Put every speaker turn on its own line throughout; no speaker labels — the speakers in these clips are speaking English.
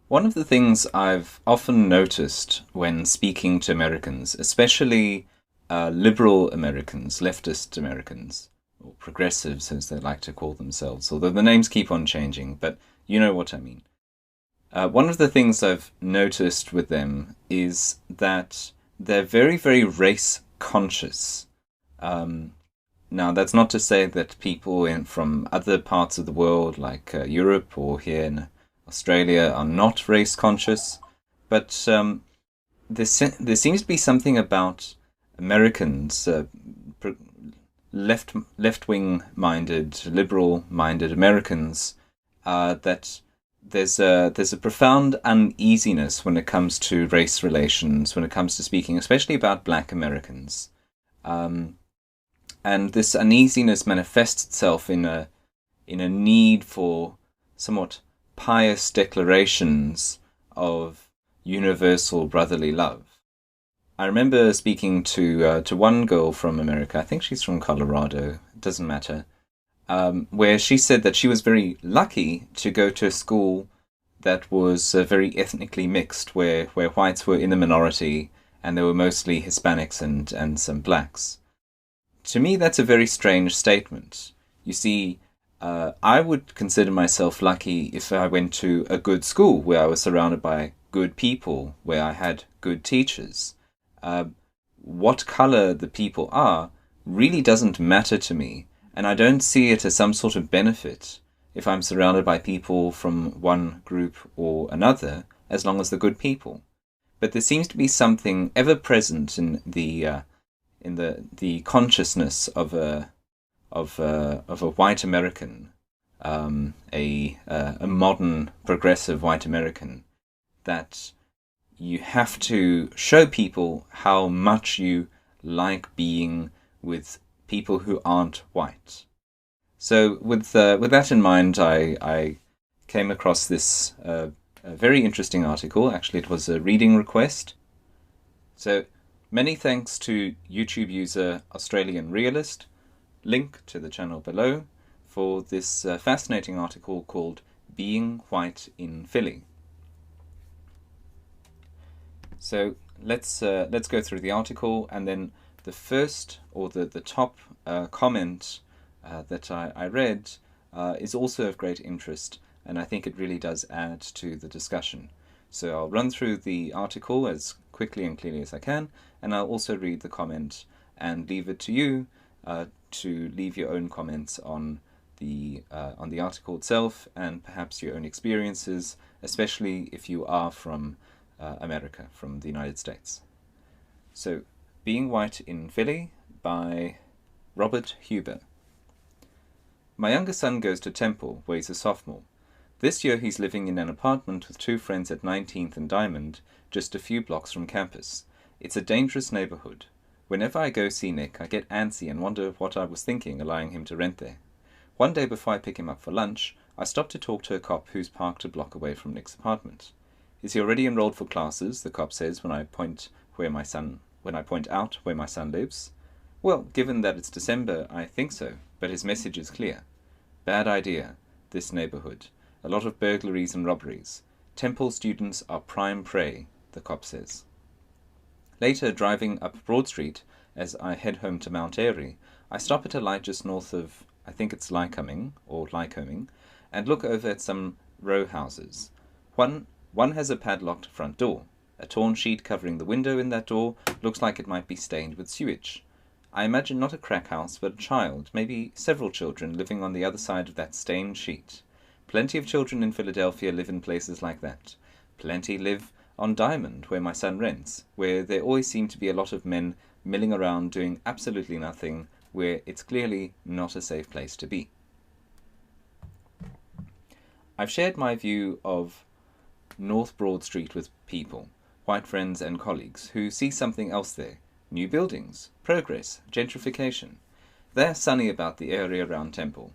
One of the things I've often noticed when speaking to Americans, especially liberal Americans, leftist Americans, or progressives as they like to call themselves, although the names keep on changing, but you know what I mean. One of the things I've noticed with them is that they're very, very race conscious. Um, Now, that's not to say that from other parts of the world, like Europe or here in Australia, are not race conscious, but there seems to be something about Americans, left wing minded, liberal minded Americans, that there's a profound uneasiness when it comes to race relations, when it comes to speaking, especially about Black Americans. Um, and this uneasiness manifests itself in a need for somewhat pious declarations of universal brotherly love. I remember speaking to one girl from America. I think she's from Colorado. It doesn't matter. Where she said that she was very lucky to go to a school that was very ethnically mixed, where whites were in the minority and there were mostly Hispanics and some blacks. To me, that's a very strange statement. You see, I would consider myself lucky if I went to a good school where I was surrounded by good people, where I had good teachers. Uh, what color the people are really doesn't matter to me, and I don't see it as some sort of benefit if I'm surrounded by people from one group or another, as long as they're good people. But there seems to be something ever present in the consciousness of a white American, a modern progressive white American, that you have to show people how much you like being with people who aren't white. So with that in mind, I came across this a very interesting article. Actually, it was a reading request. So many thanks to YouTube user Australian Realist, link to the channel below, for this fascinating article called Being White in Philly. So let's go through the article, and then the first, or the top comment that I read is also of great interest, and I think it really does add to the discussion. So I'll run through the article as quickly and clearly as I can, and I'll also read the comment and leave it to you to leave your own comments on the article itself, and perhaps your own experiences, especially if you are from America, from the United States. So, Being White in Philly by Robert Huber. My younger son goes to Temple, where he's a sophomore. This year he's living in an apartment with two friends at 19th and Diamond, just a few blocks from campus. It's a dangerous neighborhood. Whenever I go see Nick, I get antsy and wonder what I was thinking allowing him to rent there. One day before I pick him up for lunch, I stop to talk to a cop who's parked a block away from Nick's apartment. Is he already enrolled for classes? The cop says when I point out where my son lives. Well, given that it's December, I think so, but his message is clear. Bad idea, this neighborhood. A lot of burglaries and robberies. Temple students are prime prey, the cop says. Later, driving up Broad Street, as I head home to Mount Airy, I stop at a light just north of, I think it's Lycoming, and look over at some row houses. One has a padlocked front door. A torn sheet covering the window in that door looks like it might be stained with sewage. I imagine not a crack house, but a child, maybe several children, living on the other side of that stained sheet. Plenty of children in Philadelphia live in places like that. Plenty live on Diamond, where my son rents, where there always seem to be a lot of men milling around doing absolutely nothing, where it's clearly not a safe place to be. I've shared my view of North Broad Street with people, white friends and colleagues, who see something else there. New buildings, progress, gentrification. They're sunny about the area around Temple.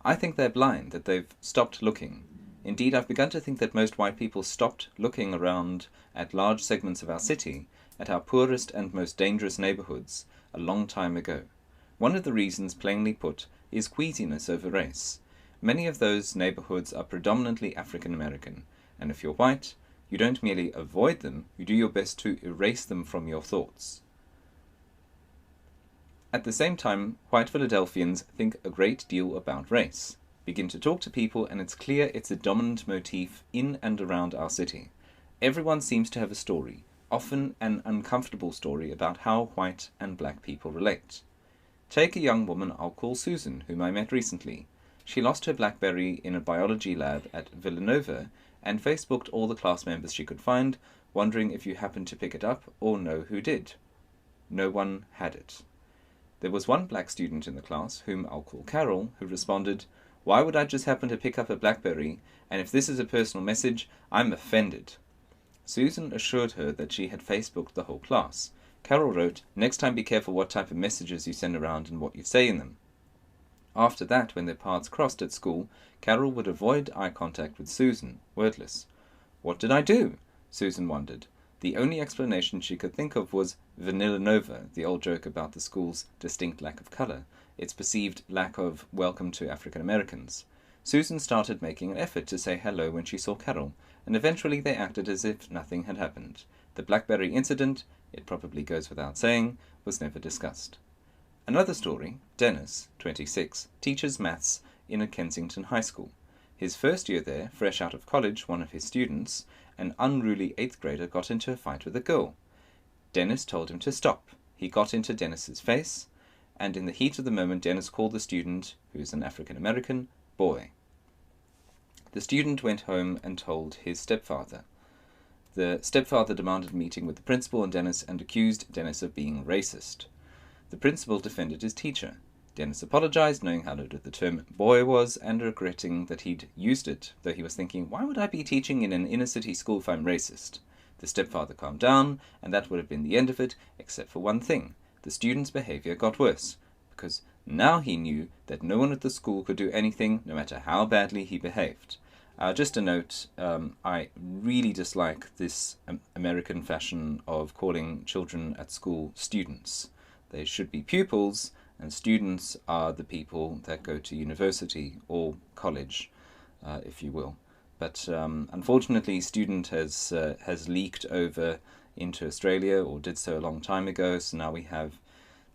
I think they're blind, that they've stopped looking. Indeed, I've begun to think that most white people stopped looking around at large segments of our city, at our poorest and most dangerous neighborhoods, a long time ago. One of the reasons, plainly put, is queasiness over race. Many of those neighborhoods are predominantly African American, and if you're white, you don't merely avoid them, you do your best to erase them from your thoughts. At the same time, white Philadelphians think a great deal about race. Begin to talk to people and it's clear it's a dominant motif in and around our city. Everyone seems to have a story, often an uncomfortable story about how white and black people relate. Take a young woman I'll call Susan, whom I met recently. She lost her BlackBerry in a biology lab at Villanova and Facebooked all the class members she could find, wondering if you happened to pick it up or know who did. No one had it. There was one black student in the class, whom I'll call Carol, who responded, "Why would I just happen to pick up a BlackBerry, and if this is a personal message, I'm offended." Susan assured her that she had Facebooked the whole class. Carol wrote, "Next time be careful what type of messages you send around and what you say in them." After that, when their paths crossed at school, Carol would avoid eye contact with Susan, wordless. "What did I do?" Susan wondered. The only explanation she could think of was Vanilla Nova, the old joke about the school's distinct lack of color, its perceived lack of welcome to African Americans. Susan started making an effort to say hello when she saw Carol, and eventually they acted as if nothing had happened. The BlackBerry incident, it probably goes without saying, was never discussed. Another story, Dennis, 26, teaches maths in a Kensington high school. His first year there, fresh out of college, one of his students, an unruly 8th grader, got into a fight with a girl. Dennis told him to stop. He got into Dennis's face, and in the heat of the moment Dennis called the student, who is an African American, boy. The student went home and told his stepfather. The stepfather demanded a meeting with the principal and Dennis and accused Dennis of being racist. The principal defended his teacher. Dennis apologized, knowing how loaded the term boy was, and regretting that he'd used it, though he was thinking, why would I be teaching in an inner-city school if I'm racist? The stepfather calmed down, and that would have been the end of it, except for one thing. The student's behavior got worse, because now he knew that no one at the school could do anything, no matter how badly he behaved. Just a note, I really dislike this American fashion of calling children at school students. They should be pupils, and students are the people that go to university or college, if you will. But unfortunately, student has leaked over into Australia, or did so a long time ago, so now we have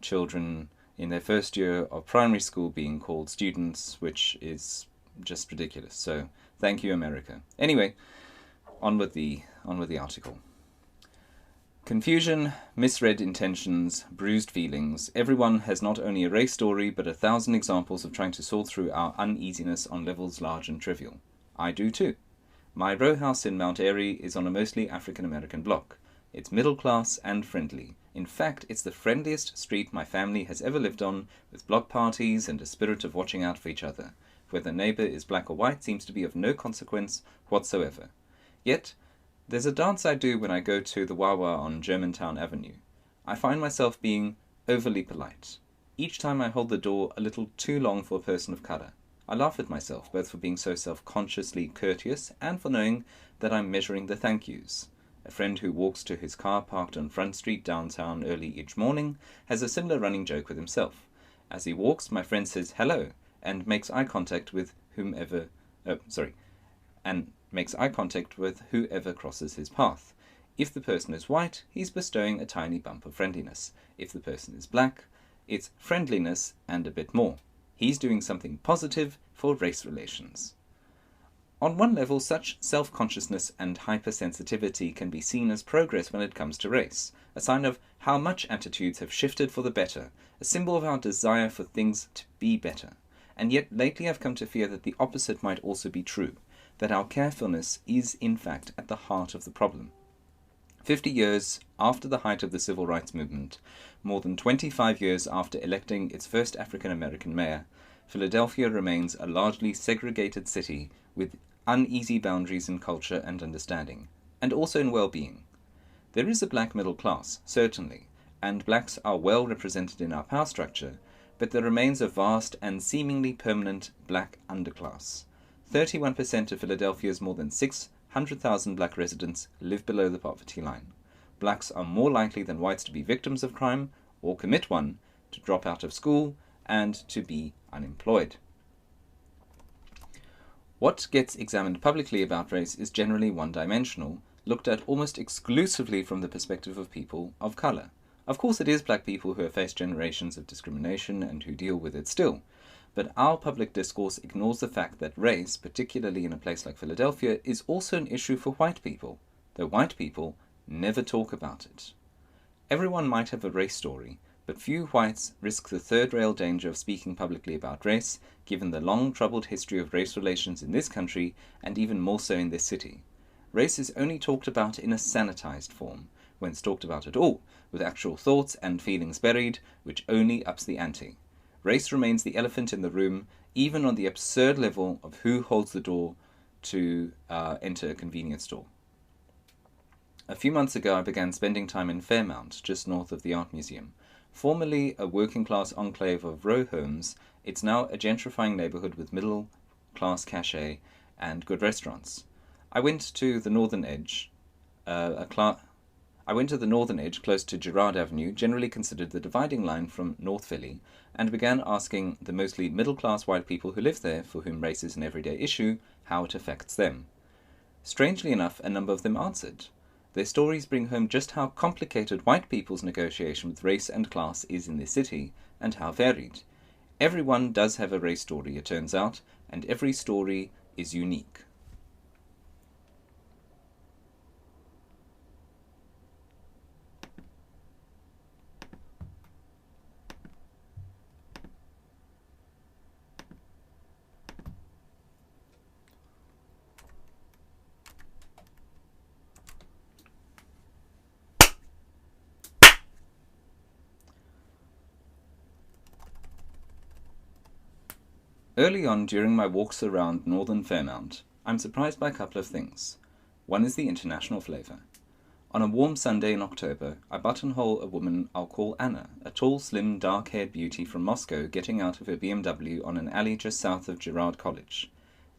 children in their first year of primary school being called students, which is just ridiculous. So thank you, America. Anyway, on with the article. Confusion, misread intentions, bruised feelings. Everyone has not only a race story, but 1,000 examples of trying to sort through our uneasiness on levels large and trivial. I do too. My row house in Mount Airy is on a mostly African American block. It's middle class and friendly. In fact, it's the friendliest street my family has ever lived on, with block parties and a spirit of watching out for each other. Whether neighbor is black or white seems to be of no consequence whatsoever. Yet, there's a dance I do when I go to the Wawa on Germantown Avenue. I find myself being overly polite. Each time I hold the door a little too long for a person of color. I laugh at myself, both for being so self-consciously courteous and for knowing that I'm measuring the thank yous. A friend who walks to his car parked on Front Street downtown early each morning has a similar running joke with himself. As he walks, my friend says hello and makes eye contact with whoever crosses his path. If the person is white, he's bestowing a tiny bump of friendliness. If the person is black, it's friendliness and a bit more. He's doing something positive for race relations. On one level, such self-consciousness and hypersensitivity can be seen as progress when it comes to race, a sign of how much attitudes have shifted for the better, a symbol of our desire for things to be better. And yet lately I've come to fear that the opposite might also be true, that our carefulness is in fact at the heart of the problem. 50 years after the height of the civil rights movement, more than 25 years after electing its first African American mayor, Philadelphia remains a largely segregated city with uneasy boundaries in culture and understanding, and also in well-being. There is a black middle class, certainly, and blacks are well represented in our power structure, but there remains a vast and seemingly permanent black underclass. 31% of Philadelphia's more than 600,000 black residents live below the poverty line. Blacks are more likely than whites to be victims of crime, or commit one, to drop out of school, and to be unemployed. What gets examined publicly about race is generally one-dimensional, looked at almost exclusively from the perspective of people of colour. Of course, it is black people who have faced generations of discrimination and who deal with it still. But our public discourse ignores the fact that race, particularly in a place like Philadelphia, is also an issue for white people, though white people never talk about it. Everyone might have a race story, but few whites risk the third-rail danger of speaking publicly about race, given the long troubled history of race relations in this country, and even more so in this city. Race is only talked about in a sanitized form, when it's talked about at all, with actual thoughts and feelings buried, which only ups the ante. Race remains the elephant in the room, even on the absurd level of who holds the door to enter a convenience store. A few months ago, I began spending time in Fairmount, just north of the Art Museum. Formerly a working-class enclave of row homes, it's now a gentrifying neighborhood with middle-class cachet and good restaurants. I went to the northern edge, close to Girard Avenue, generally considered the dividing line from North Philly, and began asking the mostly middle-class white people who live there, for whom race is an everyday issue, how it affects them. Strangely enough, a number of them answered. Their stories bring home just how complicated white people's negotiation with race and class is in this city, and how varied. Everyone does have a race story, it turns out, and every story is unique. Early on during my walks around northern Fairmount, I'm surprised by a couple of things. One is the international flavour. On a warm Sunday in October, I buttonhole a woman I'll call Anna, a tall, slim, dark-haired beauty from Moscow getting out of her BMW on an alley just south of Girard College.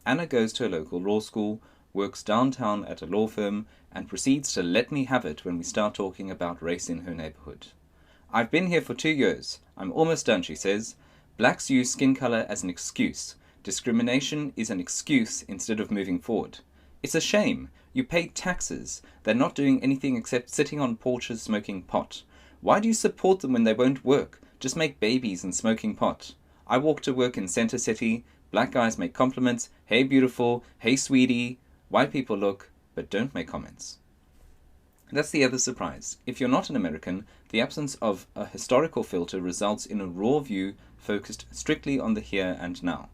Anna goes to a local law school, works downtown at a law firm, and proceeds to let me have it when we start talking about race in her neighborhood. "I've been here for 2 years. I'm almost done," she says. "Blacks use skin color as an excuse. Discrimination is an excuse instead of moving forward. It's a shame. You pay taxes. They're not doing anything except sitting on porches smoking pot. Why do you support them when they won't work? Just make babies and smoking pot. I walk to work in Center City. Black guys make compliments. Hey, beautiful. Hey, sweetie. White people look, but don't make comments." That's the other surprise. If you're not an American, the absence of a historical filter results in a raw view focused strictly on the here and now.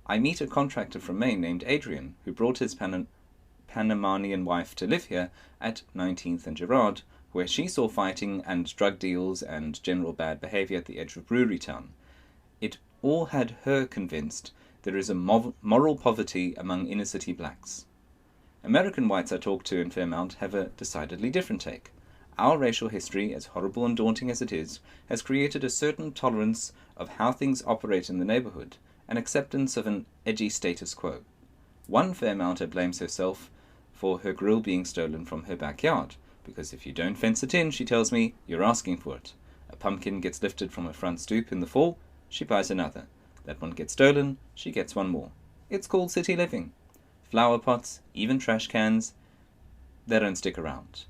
I meet a contractor from Maine named Adrian, who brought his Panamanian wife to live here at 19th and Girard, where she saw fighting and drug deals and general bad behavior at the edge of Brewery Town. It all had her convinced there is a moral poverty among inner-city blacks. American whites I talk to in Fairmount have a decidedly different take. Our racial history, as horrible and daunting as it is, has created a certain tolerance of how things operate in the neighborhood, an acceptance of an edgy status quo. One Fairmounter blames herself for her grill being stolen from her backyard, because if you don't fence it in, she tells me, you're asking for it. A pumpkin gets lifted from her front stoop in the fall, she buys another. That one gets stolen, she gets one more. It's called city living. Flower pots, even trash cans, they don't stick around.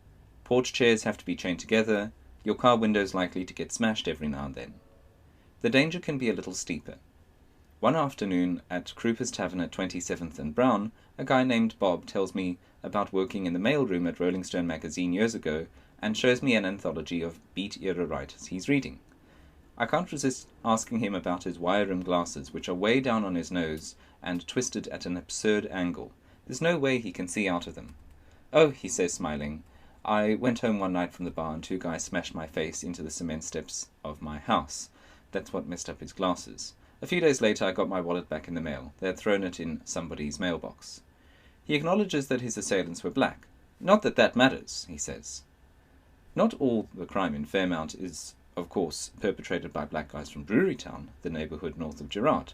Porch chairs have to be chained together, your car window's likely to get smashed every now and then. The danger can be a little steeper. One afternoon at Kruper's Tavern at 27th and Brown, a guy named Bob tells me about working in the mailroom at Rolling Stone magazine years ago and shows me an anthology of beat-era writers he's reading. I can't resist asking him about his wire-rimmed glasses, which are way down on his nose and twisted at an absurd angle. There's no way he can see out of them. "Oh," he says, smiling, "I went home one night from the bar and 2 guys smashed my face into the cement steps of my house. That's what messed up his glasses. A few days later, I got my wallet back in the mail. They had thrown it in somebody's mailbox." He acknowledges that his assailants were black. "Not that that matters," he says. Not all the crime in Fairmount is, of course, perpetrated by black guys from Brewery Town, the neighborhood north of Girard.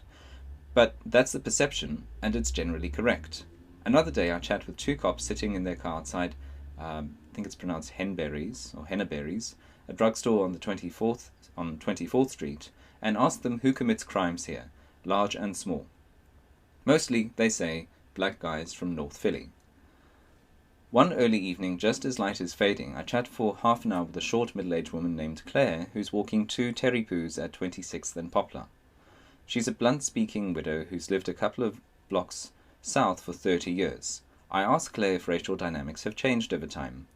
But that's the perception, and it's generally correct. Another day I chat with 2 cops sitting in their car outside, I think it's pronounced Henberries, or Henneberries, a drugstore on 24th Street, and ask them who commits crimes here, large and small. Mostly, they say, black guys from North Philly. One early evening, just as light is fading, I chat for half an hour with a short middle-aged woman named Claire, who's walking 2 terry poos at 26th and Poplar. She's a blunt-speaking widow who's lived a couple of blocks south for 30 years. I ask Claire if racial dynamics have changed over time.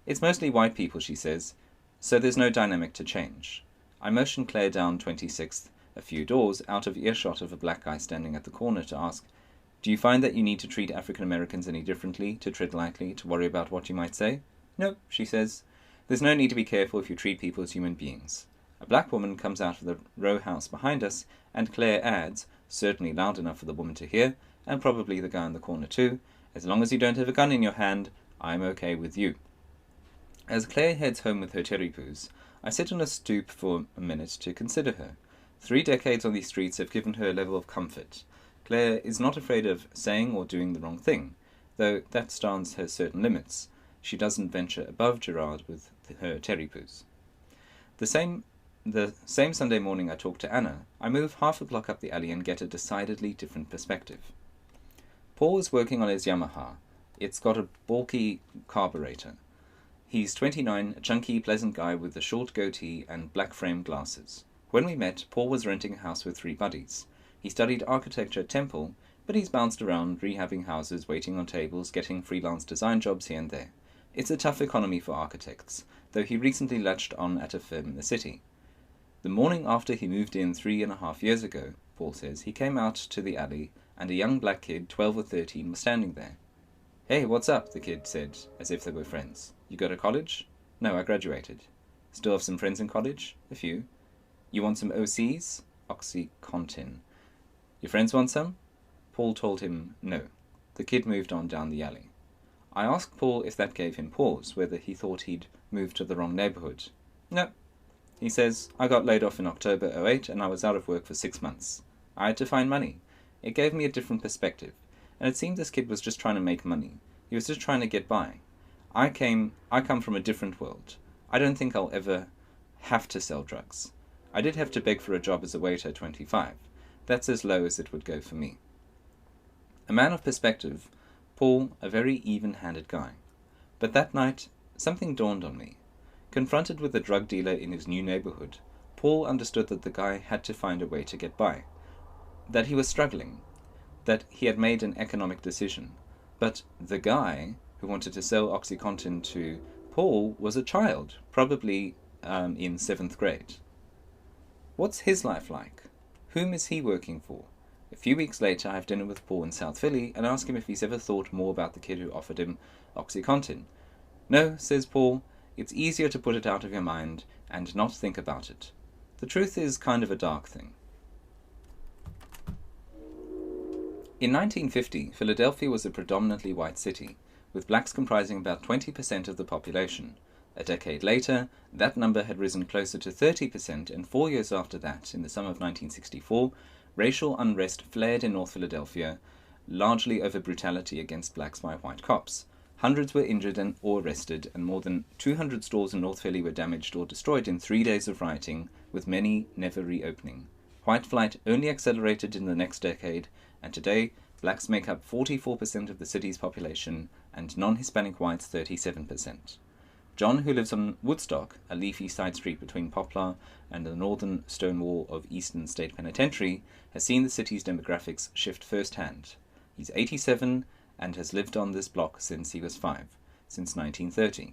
It's mostly white people, she says, so there's no dynamic to change. I motion Claire down 26th, a few doors, out of earshot of a black guy standing at the corner, to ask, "Do you find that you need to treat African Americans any differently, to tread lightly, to worry about what you might say?" "No," she says. "There's no need to be careful if you treat people as human beings." A black woman comes out of the row house behind us, and Claire adds, certainly loud enough for the woman to hear, and probably the guy in the corner too, "As long as you don't have a gun in your hand, I'm okay with you." As Claire heads home with her terry poos, I sit on a stoop for a minute to consider her. 3 decades on these streets have given her a level of comfort. Claire is not afraid of saying or doing the wrong thing, though that stance has certain limits. She doesn't venture above Gerard with her terry poos. The same Sunday morning I talk to Anna, I move half a block up the alley and get a decidedly different perspective. Paul is working on his Yamaha. It's got a bulky carburetor. He's 29, a chunky, pleasant guy with a short goatee and black frame glasses. When we met, Paul was renting a house with 3 buddies. He studied architecture at Temple, but he's bounced around, rehabbing houses, waiting on tables, getting freelance design jobs here and there. It's a tough economy for architects, though he recently latched on at a firm in the city. The morning after he moved in 3.5 years ago, Paul says, he came out to the alley, and a young black kid, 12 or 13, was standing there. "Hey, what's up?" the kid said, as if they were friends. "You go to college?" "No, I graduated." "Still have some friends in college?" "A few." "You want some OCs?" "Oxycontin." "Your friends want some?" Paul told him no. The kid moved on down the alley. I asked Paul if that gave him pause, whether he thought he'd moved to the wrong neighborhood. "No." He says, "I got laid off in October 2008 and I was out of work for 6 months. I had to find money. It gave me a different perspective, and it seemed this kid was just trying to make money. He was just trying to get by. I come from a different world. I don't think I'll ever have to sell drugs. I did have to beg for a job as a waiter at 25. That's as low as it would go for me." A man of perspective, Paul, a very even-handed guy. But that night, something dawned on me. Confronted with a drug dealer in his new neighborhood, Paul understood that the guy had to find a way to get by. That he was struggling. That he had made an economic decision. But the guy who wanted to sell Oxycontin to Paul was a child, probably in 7th grade. What's his life like? Whom is he working for? A few weeks later, I have dinner with Paul in South Philly and ask him if he's ever thought more about the kid who offered him Oxycontin. "No," says Paul, "it's easier to put it out of your mind and not think about it. The truth is kind of a dark thing." In 1950, Philadelphia was a predominantly white city, with blacks comprising about 20% of the population. A decade later, that number had risen closer to 30%, and 4 years after that, in the summer of 1964, racial unrest flared in North Philadelphia, largely over brutality against blacks by white cops. Hundreds were injured or arrested, and more than 200 stores in North Philly were damaged or destroyed in 3 days of rioting, with many never reopening. White flight only accelerated in the next decade, and today, blacks make up 44% of the city's population, and non-Hispanic whites 37%. John, who lives on Woodstock, a leafy side street between Poplar and the northern stone wall of Eastern State Penitentiary, has seen the city's demographics shift firsthand. He's 87 and has lived on this block since he was 5, since 1930.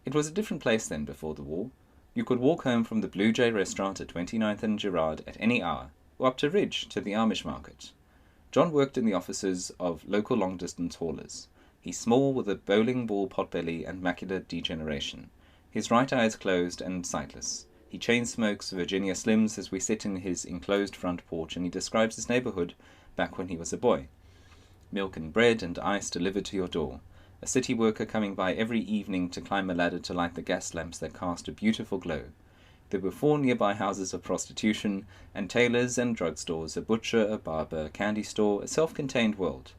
It was a different place then before the war. You could walk home from the Blue Jay restaurant at 29th and Girard at any hour, or up to Ridge to the Amish market. John worked in the offices of local long-distance haulers. He's small with a bowling ball potbelly and macular degeneration. His right eye is closed and sightless. He chain smokes Virginia Slims as we sit in his enclosed front porch, and he describes his neighborhood back when he was a boy. Milk and bread and ice delivered to your door. A city worker coming by every evening to climb a ladder to light the gas lamps that cast a beautiful glow. There were 4 nearby houses of prostitution, and tailors and drugstores, a butcher, a barber, a candy store, a self-contained world.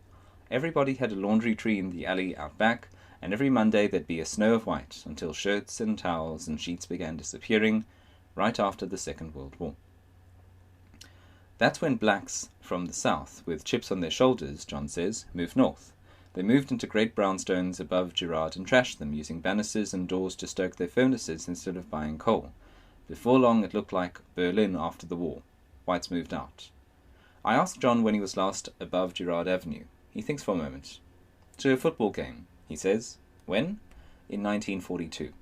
Everybody had a laundry tree in the alley out back, and every Monday there'd be a snow of white, until shirts and towels and sheets began disappearing, right after the Second World War. That's when blacks from the south, with chips on their shoulders, John says, moved north. They moved into great brownstones above Girard and trashed them, using banisters and doors to stoke their furnaces instead of buying coal. Before long it looked like Berlin after the war. Whites moved out. I asked John when he was last above Girard Avenue. He thinks for a moment. To a football game, he says. When? In 1942.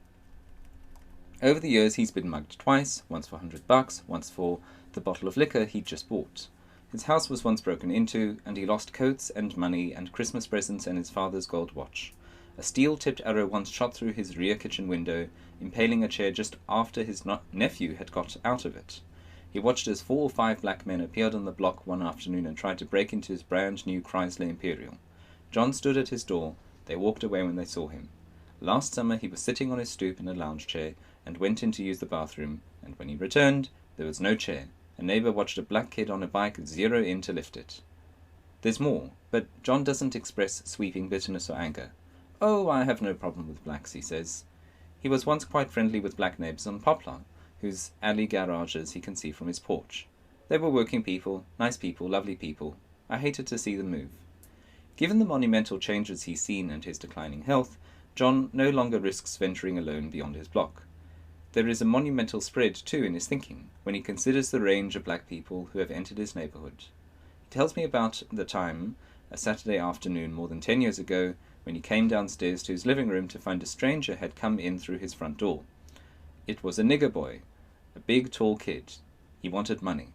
Over the years he's been mugged twice, once for $100, once for the bottle of liquor he'd just bought. His house was once broken into, and he lost coats and money and Christmas presents and his father's gold watch. A steel-tipped arrow once shot through his rear kitchen window, impaling a chair just after his nephew had got out of it. He watched as 4 or 5 black men appeared on the block one afternoon and tried to break into his brand-new Chrysler Imperial. John stood at his door. They walked away when they saw him. Last summer he was sitting on his stoop in a lounge chair and went in to use the bathroom, and when he returned, there was no chair. A neighbor watched a black kid on a bike zero in to lift it. There's more, but John doesn't express sweeping bitterness or anger. Oh, I have no problem with blacks, he says. He was once quite friendly with black neighbors on Poplar, whose alley garages he can see from his porch. They were working people, nice people, lovely people. I hated to see them move. Given the monumental changes he's seen and his declining health, John no longer risks venturing alone beyond his block. There is a monumental spread, too, in his thinking, when he considers the range of black people who have entered his neighborhood. He tells me about the time, a Saturday afternoon more than 10 years ago, when he came downstairs to his living room to find a stranger had come in through his front door. It was a nigger boy, a big, tall kid. He wanted money.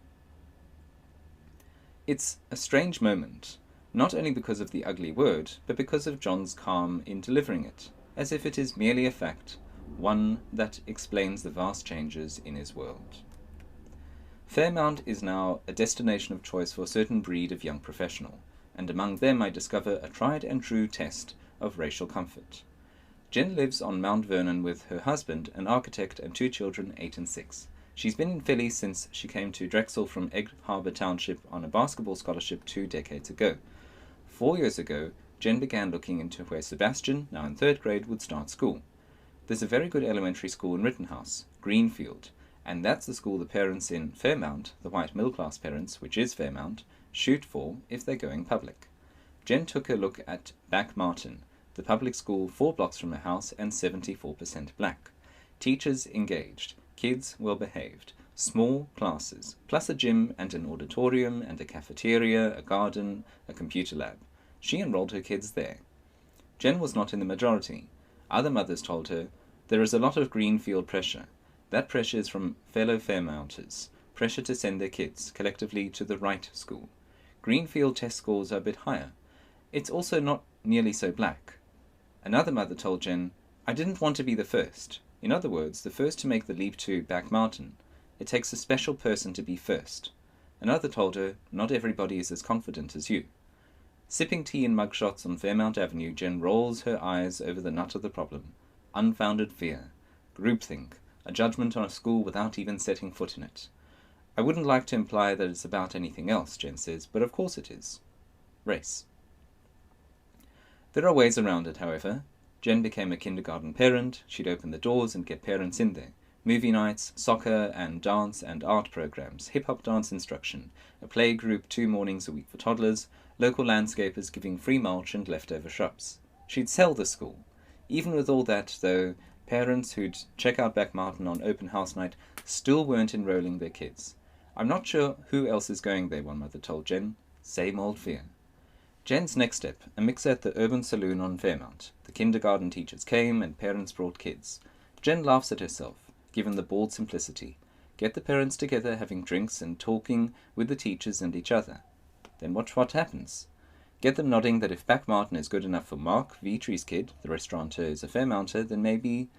It's a strange moment, not only because of the ugly word, but because of John's calm in delivering it, as if it is merely a fact, one that explains the vast changes in his world. Fairmount is now a destination of choice for a certain breed of young professional, and among them I discover a tried-and-true test of racial comfort. Jen lives on Mount Vernon with her husband, an architect, and 2 children, 8 and 6. She's been in Philly since she came to Drexel from Egg Harbor Township on a basketball scholarship 2 decades ago. 4 years ago, Jen began looking into where Sebastian, now in 3rd grade, would start school. There's a very good elementary school in Rittenhouse, Greenfield, and that's the school the parents in Fairmount, the white middle-class parents, which is Fairmount, shoot for if they're going public. Jen took a look at Back Martin, the public school 4 blocks from her house and 74% black. Teachers engaged, kids well behaved, small classes, plus a gym and an auditorium and a cafeteria, a garden, a computer lab. She enrolled her kids there. Jen was not in the majority. Other mothers told her, there is a lot of Greenfield pressure. That pressure is from fellow Fairmounters, pressure to send their kids, collectively, to the right school. Greenfield test scores are a bit higher. It's also not nearly so black. Another mother told Jen, I didn't want to be the first. In other words, the first to make the leap to Back Mountain. It takes a special person to be first. Another told her, not everybody is as confident as you. Sipping tea in mugshots on Fairmount Avenue, Jen rolls her eyes over the nut of the problem. Unfounded fear. Groupthink. A judgment on a school without even setting foot in it. I wouldn't like to imply that it's about anything else, Jen says, but of course it is. Race. There are ways around it, however. Jen became a kindergarten parent. She'd open the doors and get parents in there. Movie nights, soccer and dance and art programs, hip-hop dance instruction, a play group 2 mornings a week for toddlers, local landscapers giving free mulch and leftover shrubs. She'd sell the school. Even with all that, though, parents who'd check out Back Mountain on open house night still weren't enrolling their kids. I'm not sure who else is going there, one mother told Jen. Same old fear. Jen's next step, a mix at the urban saloon on Fairmount. The kindergarten teachers came and parents brought kids. Jen laughs at herself, given the bald simplicity. Get the parents together having drinks and talking with the teachers and each other. Then watch what happens. Get them nodding that if Back Mountain is good enough for Mark, Vitri's kid, the restaurateur is a Fairmounter, then maybe...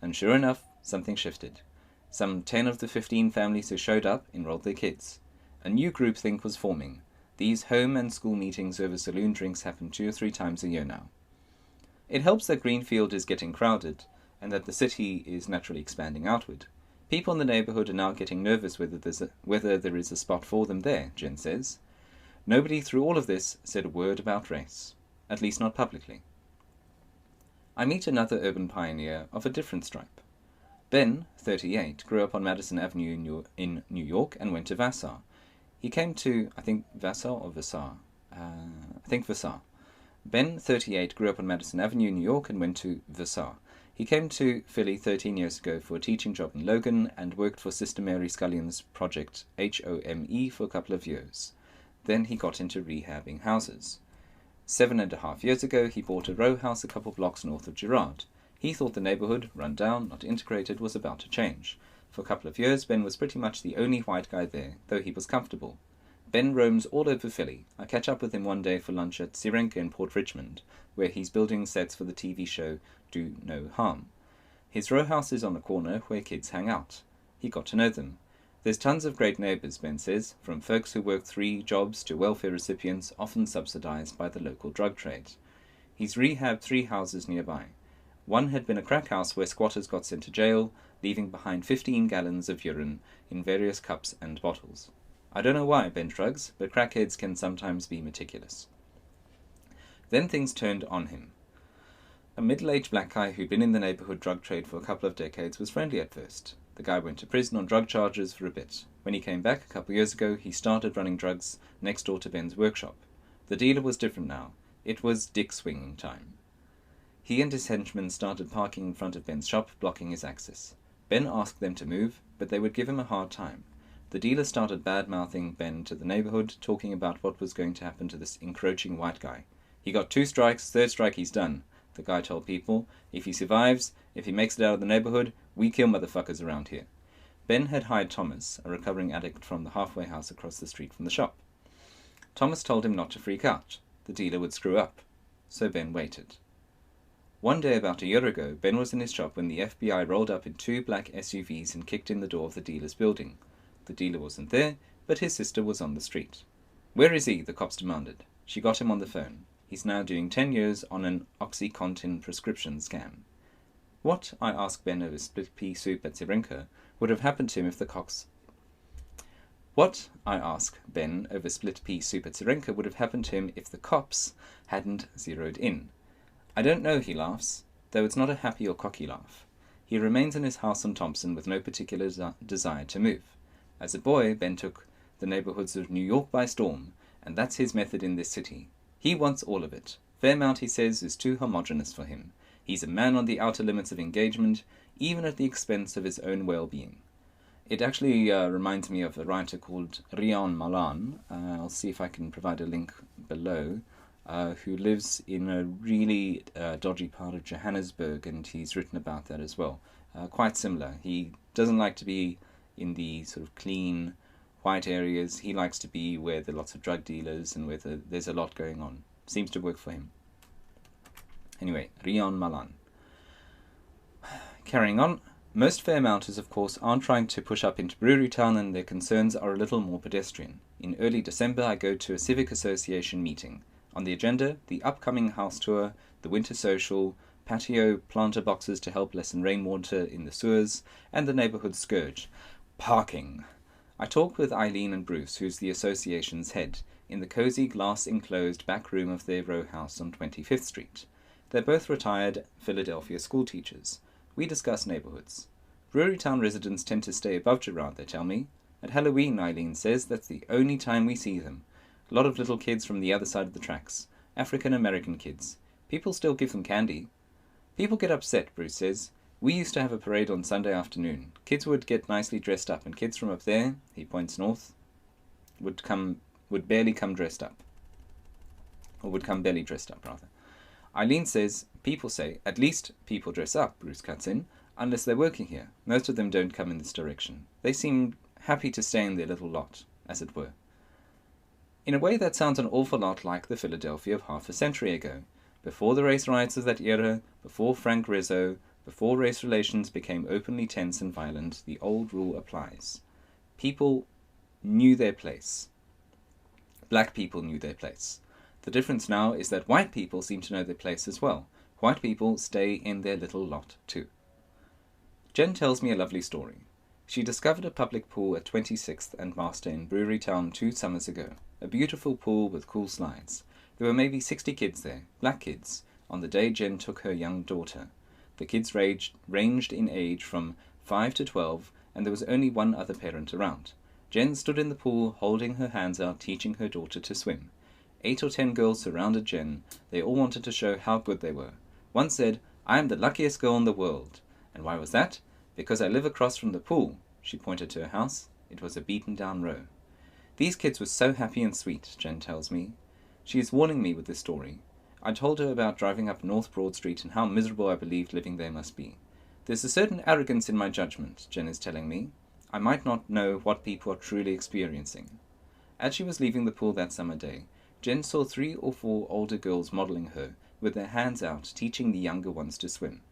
And sure enough, something shifted. Some 10 of the 15 families who showed up enrolled their kids. A new groupthink was forming. These home and school meetings over saloon drinks happen 2 or 3 times a year now. It helps that Greenfield is getting crowded, and that the city is naturally expanding outward. People in the neighborhood are now getting nervous whether there is a spot for them there, Jen says. Nobody through all of this said a word about race, at least not publicly. I meet another urban pioneer of a different stripe. Ben, 38, grew up on Madison Avenue in New York and went to Vassar. He came to, I think, Vassar or Vassar? I think Vassar. Ben, 38, grew up on Madison Avenue, New York, and went to Vassar. He came to Philly 13 years ago for a teaching job in Logan and worked for Sister Mary Scullion's project HOME for a couple of years. Then he got into rehabbing houses. 7.5 years ago, he bought a row house a couple blocks north of Girard. He thought the neighborhood, run down, not integrated, was about to change. For a couple of years, Ben was pretty much the only white guy there, though he was comfortable. Ben roams all over Philly. I catch up with him one day for lunch at Sirenka in Port Richmond, where he's building sets for the TV show Do No Harm. His row house is on a corner where kids hang out. He got to know them. There's tons of great neighbors, Ben says, from folks who work 3 jobs to welfare recipients, often subsidized by the local drug trade. He's rehabbed 3 houses nearby. One had been a crack house where squatters got sent to jail, leaving behind 15 gallons of urine in various cups and bottles. I don't know why, Ben shrugs, but crackheads can sometimes be meticulous. Then things turned on him. A middle-aged black guy who'd been in the neighborhood drug trade for a couple of decades was friendly at first. The guy went to prison on drug charges for a bit. When he came back a couple of years ago, he started running drugs next door to Ben's workshop. The dealer was different now. It was dick swinging time. He and his henchmen started parking in front of Ben's shop, blocking his access. Ben asked them to move, but they would give him a hard time. The dealer started bad-mouthing Ben to the neighborhood, talking about what was going to happen to this encroaching white guy. He got 2 strikes, 3rd strike he's done, the guy told people. If he survives, if he makes it out of the neighborhood, we kill motherfuckers around here. Ben had hired Thomas, a recovering addict from the halfway house across the street from the shop. Thomas told him not to freak out. The dealer would screw up. So Ben waited. One day about a year ago, Ben was in his shop when the FBI rolled up in 2 black SUVs and kicked in the door of the dealer's building. The dealer wasn't there, but his sister was on the street. "Where is he?" the cops demanded. She got him on the phone. He's now doing 10 years on an OxyContin prescription scam. What, I asked Ben over split pea soup at Sirenka, would have happened to him if the cops... What, I ask Ben over split pea soup at Sirenka, would have happened to him if the cops hadn't zeroed in. I don't know, he laughs, though it's not a happy or cocky laugh. He remains in his house on Thompson with no particular desire to move. As a boy, Ben took the neighborhoods of New York by storm, and that's his method in this city. He wants all of it. Fairmount, he says, is too homogeneous for him. He's a man on the outer limits of engagement, even at the expense of his own well-being. It actually reminds me of a writer called Rian Malan. I'll see if I can provide a link below. Who lives in a really dodgy part of Johannesburg, and he's written about that as well. Quite similar. He doesn't like to be in the sort of clean, white areas. He likes to be where there are lots of drug dealers and where there's a lot going on. Seems to work for him. Anyway, Rian Malan. Carrying on, most Fairmounters, of course, aren't trying to push up into Brewery Town, and their concerns are a little more pedestrian. In early December, I go to a civic association meeting. On the agenda, the upcoming house tour, the winter social, patio planter boxes to help lessen rainwater in the sewers, and the neighborhood scourge, parking. I talk with Eileen and Bruce, who's the association's head, in the cozy glass-enclosed back room of their row house on 25th Street. They're both retired Philadelphia school teachers. We discuss neighborhoods. Brewery Town residents tend to stay above Girard, they tell me. At Halloween, Eileen says, that's the only time we see them. A lot of little kids from the other side of the tracks. African-American kids. People still give them candy. People get upset, Bruce says. We used to have a parade on Sunday afternoon. Kids would get nicely dressed up, and kids from up there, he points north, would barely come dressed up. Or would come barely dressed up, rather. Eileen says, people say, at least people dress up, Bruce cuts in, unless they're working here. Most of them don't come in this direction. They seem happy to stay in their little lot, as it were. In a way, that sounds an awful lot like the Philadelphia of half a century ago. Before the race riots of that era, before Frank Rizzo, before race relations became openly tense and violent, the old rule applies. People knew their place. Black people knew their place. The difference now is that white people seem to know their place as well. White people stay in their little lot too. Jen tells me a lovely story. She discovered a public pool at 26th and Master in Brewery Town 2 summers ago. A beautiful pool with cool slides. There were maybe 60 kids there, black kids, on the day Jen took her young daughter. The kids ranged in age from 5 to 12, and there was only one other parent around. Jen stood in the pool, holding her hands out, teaching her daughter to swim. 8 or 10 girls surrounded Jen. They all wanted to show how good they were. One said, "I am the luckiest girl in the world." And why was that? Because I live across from the pool. She pointed to her house. It was a beaten-down row. These kids were so happy and sweet, Jen tells me. She is warning me with this story. I told her about driving up North Broad Street and how miserable I believed living there must be. There's a certain arrogance in my judgment, Jen is telling me. I might not know what people are truly experiencing. As she was leaving the pool that summer day, Jen saw 3 or 4 older girls modeling her, with their hands out, teaching the younger ones to swim.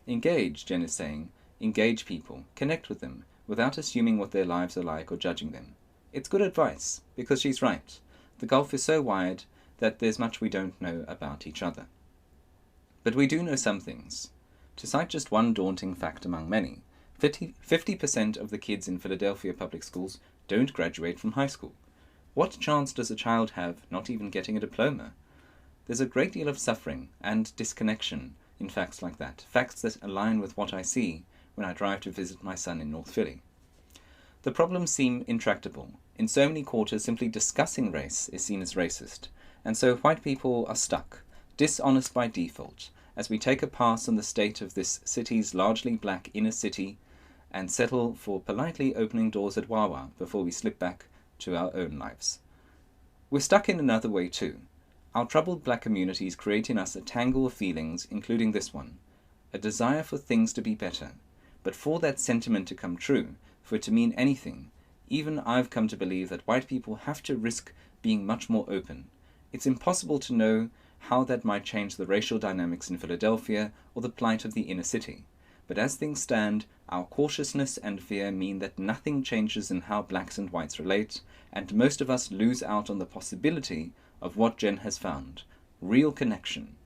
Engage, Jen is saying. Engage people. Connect with them, without assuming what their lives are like or judging them. It's good advice, because she's right. The gulf is so wide that there's much we don't know about each other. But we do know some things. To cite just one daunting fact among many, 50% of the kids in Philadelphia public schools don't graduate from high school. What chance does a child have not even getting a diploma? There's a great deal of suffering and disconnection in facts like that, facts that align with what I see when I drive to visit my son in North Philly. The problems seem intractable. In so many quarters, simply discussing race is seen as racist, and so white people are stuck, dishonest by default, as we take a pass on the state of this city's largely black inner city and settle for politely opening doors at Wawa before we slip back to our own lives. We're stuck in another way too. Our troubled black communities create in us a tangle of feelings, including this one, a desire for things to be better. But for that sentiment to come true, for it to mean anything, even I've come to believe that white people have to risk being much more open. It's impossible to know how that might change the racial dynamics in Philadelphia or the plight of the inner city. But as things stand, our cautiousness and fear mean that nothing changes in how blacks and whites relate, and most of us lose out on the possibility of what Jen has found, real connection.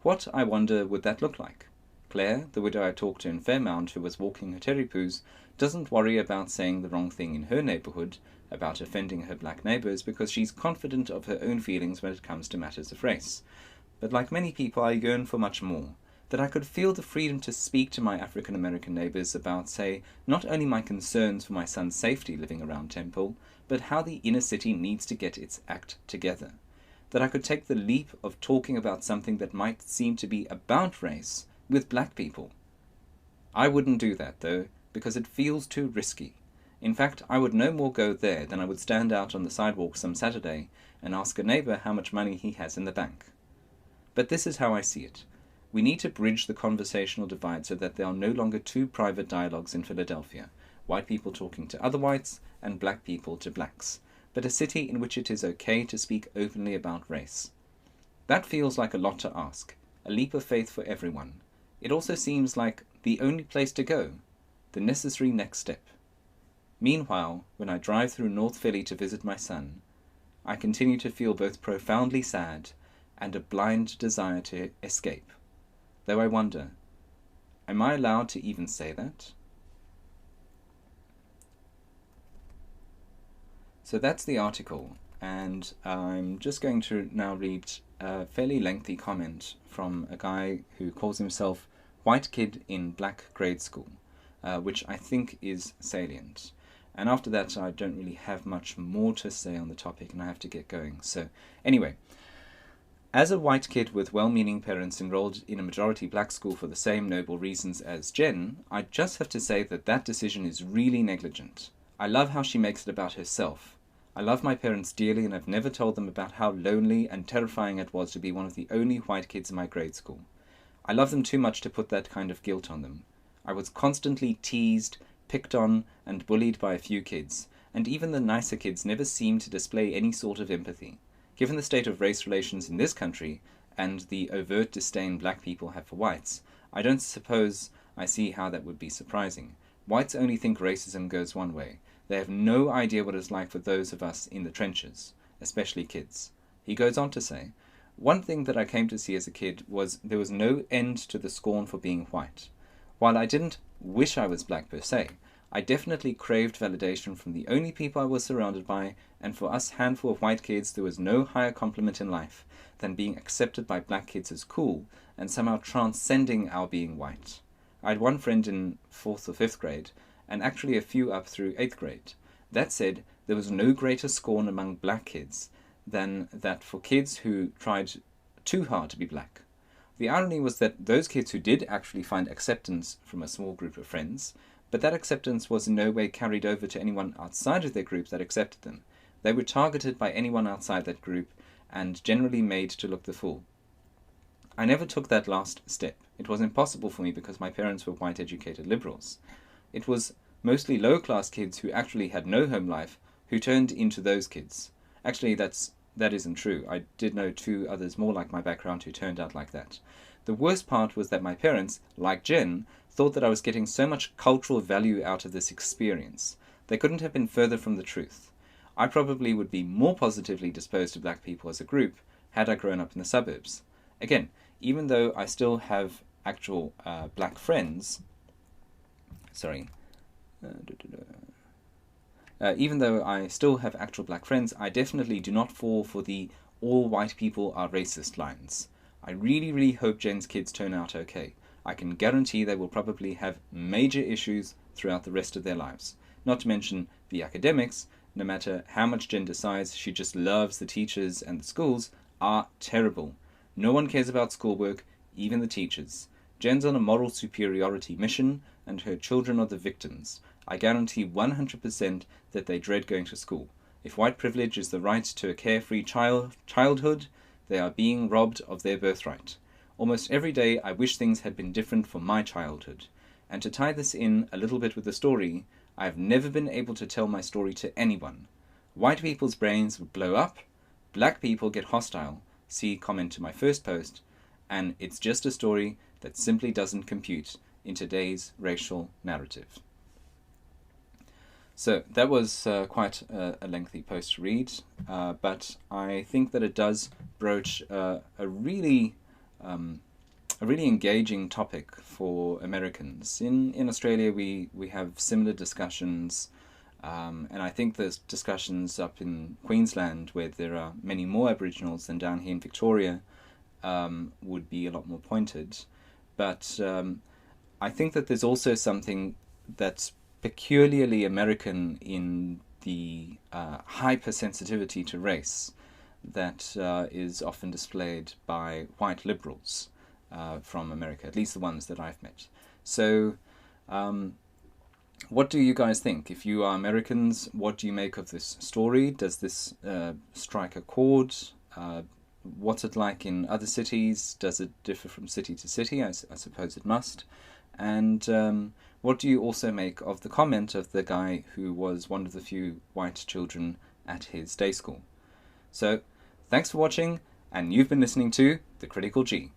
What, I wonder, would that look like? Claire, the widow I talked to in Fairmount who was walking her terripoos, doesn't worry about saying the wrong thing in her neighborhood, about offending her black neighbors, because she's confident of her own feelings when it comes to matters of race. But like many people, I yearn for much more, that I could feel the freedom to speak to my African American neighbors about, say, not only my concerns for my son's safety living around Temple, but how the inner city needs to get its act together. That I could take the leap of talking about something that might seem to be about race with black people. I wouldn't do that, though, because it feels too risky. In fact, I would no more go there than I would stand out on the sidewalk some Saturday and ask a neighbor how much money he has in the bank. But this is how I see it. We need to bridge the conversational divide so that there are no longer 2 private dialogues in Philadelphia, white people talking to other whites and black people to blacks, but a city in which it is okay to speak openly about race. That feels like a lot to ask, a leap of faith for everyone. It also seems like the only place to go, the necessary next step. Meanwhile, when I drive through North Philly to visit my son, I continue to feel both profoundly sad and a blind desire to escape. Though I wonder, am I allowed to even say that? So that's the article, and I'm just going to now read a fairly lengthy comment from a guy who calls himself White Kid in Black Grade School, which I think is salient. And after that, I don't really have much more to say on the topic, and I have to get going. So anyway, as a white kid with well-meaning parents enrolled in a majority black school for the same noble reasons as Jen, I just have to say that that decision is really negligent. I love how she makes it about herself. I love my parents dearly, and I've never told them about how lonely and terrifying it was to be one of the only white kids in my grade school. I love them too much to put that kind of guilt on them. I was constantly teased, picked on, and bullied by a few kids, and even the nicer kids never seemed to display any sort of empathy. Given the state of race relations in this country, and the overt disdain black people have for whites, I don't suppose I see how that would be surprising. Whites only think racism goes one way. They have no idea what it's like for those of us in the trenches, especially kids. He goes on to say, one thing that I came to see as a kid was there was no end to the scorn for being white. While I didn't wish I was black per se, I definitely craved validation from the only people I was surrounded by, and for us handful of white kids there was no higher compliment in life than being accepted by black kids as cool and somehow transcending our being white. I had one friend in 4th or 5th grade, and actually a few up through 8th grade. That said, there was no greater scorn among black kids than that for kids who tried too hard to be black. The irony was that those kids who did actually find acceptance from a small group of friends, but that acceptance was in no way carried over to anyone outside of their group that accepted them. They were targeted by anyone outside that group and generally made to look the fool. I never took that last step. It was impossible for me because my parents were white educated liberals. It was mostly low-class kids who actually had no home life who turned into those kids. Actually, that isn't true. I did know 2 others more like my background who turned out like that. The worst part was that my parents, like Jen, thought that I was getting so much cultural value out of this experience. They couldn't have been further from the truth. I probably would be more positively disposed to black people as a group had I grown up in the suburbs. Again, even though I still have actual black friends, even though I still have actual black friends, I definitely do not fall for the all white people are racist lines. I really, really hope Jen's kids turn out okay. I can guarantee they will probably have major issues throughout the rest of their lives. Not to mention the academics, no matter how much Jen decides she just loves the teachers and the schools, are terrible. No one cares about schoolwork, even the teachers. Jen's on a moral superiority mission, and her children are the victims. I guarantee 100% that they dread going to school. If white privilege is the right to a carefree childhood, they are being robbed of their birthright. Almost every day I wish things had been different for my childhood. And to tie this in a little bit with the story, I have never been able to tell my story to anyone. White people's brains would blow up, black people get hostile, see comment to my first post, and it's just a story that simply doesn't compute in today's racial narrative. So that was quite a lengthy post to read, but I think that it does broach a really engaging topic for Americans. In Australia, we have similar discussions, and I think there's discussions up in Queensland where there are many more Aboriginals than down here in Victoria would be a lot more pointed. But I think that there's also something that's peculiarly American in the hypersensitivity to race that is often displayed by white liberals from America, at least the ones that I've met. So what do you guys think? If you are Americans, what do you make of this story? Does this strike a chord? What's it like in other cities? Does it differ from city to city? I suppose it must. And what do you also make of the comment of the guy who was one of the few white children at his day school? So, thanks for watching, and you've been listening to The Critical G.